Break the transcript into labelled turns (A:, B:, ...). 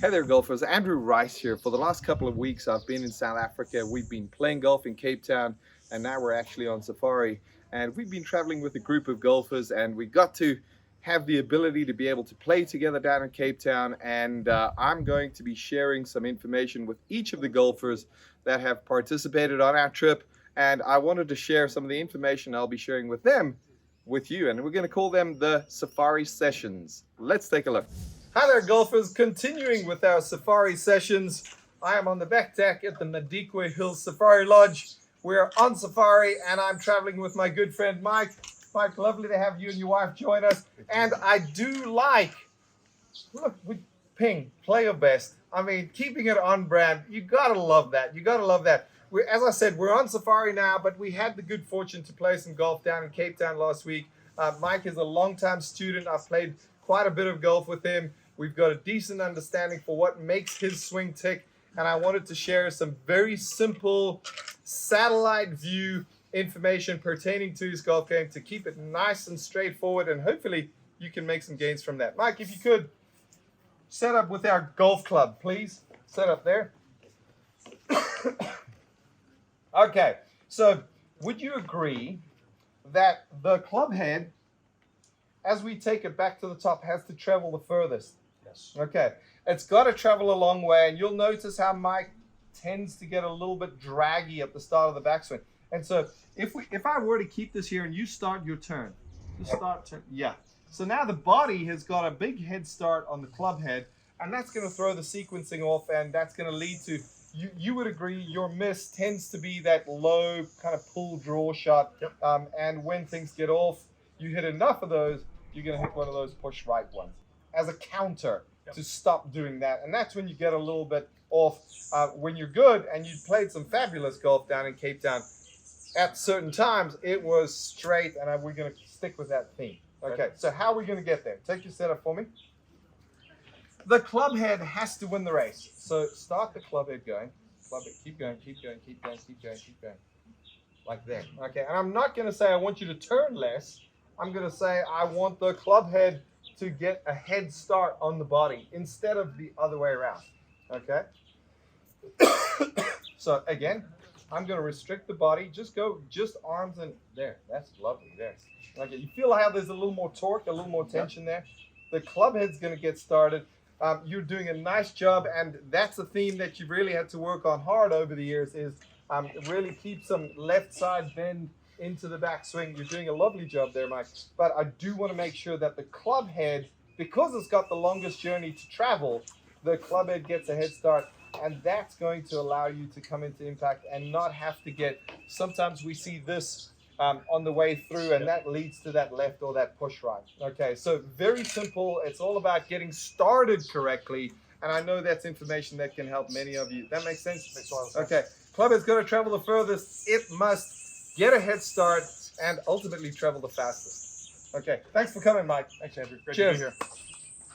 A: Hey there, golfers. Andrew Rice here. For the last couple of weeks, I've been in South Africa. We've been playing golf in Cape Town, and now we're actually on safari. And we've been traveling with a group of golfers, and we got to have the ability to be able to play together down in Cape Town. And I'm going to be sharing some information with each of the golfers that have participated on our trip. And I wanted to share some of the information I'll be sharing with them with you. And we're going to call them the Safari Sessions. Let's take a look. Hi there, golfers. Continuing with our safari sessions, I am on the back deck at the Madikwe Hills Safari Lodge. We're on safari, and I'm traveling with my good friend Mike. Mike, lovely to have you and your wife join us. And I do like, look, we ping, play your best. I mean, keeping it on brand. You gotta love that. You gotta love that. As I said, we're on safari now, but we had the good fortune to play some golf down in Cape Town last week. Mike is a longtime student. I've played quite a bit of golf with him. We've got a decent understanding for what makes his swing tick, and I wanted to share some very simple satellite view information pertaining to his golf game to keep it nice and straightforward, and hopefully you can make some gains from that. Mike, if you could set up with our golf club, please. Set up there. Okay, so would you agree that the club head, as we take it back to the top, has to travel the furthest?
B: Yes.
A: Okay, it's got to travel a long way, and you'll notice how Mike tends to get a little bit draggy at the start of the backswing. And so if I were to keep this here and you start your turn, yeah. So now the body has got a big head start on the club head, and that's going to throw the sequencing off, and that's going to lead to, you would agree, your miss tends to be that low kind of pull draw shot.
B: Yep.
A: And when things get off, you hit enough of those, you're going to hit one of those push right ones as a counter to stop doing that. And that's when you get a little bit off. When you're good, and you played some fabulous golf down in Cape Town, at certain times it was straight, and we're going to stick with that theme. Okay, so how are we going to get there? Take your setup for me. The club head has to win the race. So start the club head going. Club head, keep going, keep going, keep going, keep going, keep going. Like that. Okay, and I'm not going to say I want you to turn less. I'm going to say I want the club head to get a head start on the body instead of the other way around. Okay? So again, I'm going to restrict the body. Just arms and there. That's lovely there. Okay, you feel how there's a little more torque, a little more tension there? The club head's going to get started. You're doing a nice job, and that's a theme that you've really had to work on hard over the years, is really keep some left side bend into the backswing. You're doing a lovely job there, Mike. But I do want to make sure that the club head, because it's got the longest journey to travel, the club head gets a head start, and that's going to allow you to come into impact and not have to get, sometimes we see this on the way through, and that leads to that left or that push right. Okay, so very simple. It's all about getting started correctly, and I know that's information that can help many of you. That makes sense?
B: Makes a lot of sense.
A: Okay, club head's going to travel the furthest. It must get a head start and ultimately travel the fastest. Okay, thanks for coming, Mike.
B: Thanks, Andrew. Great
A: Cheers.
B: to be here.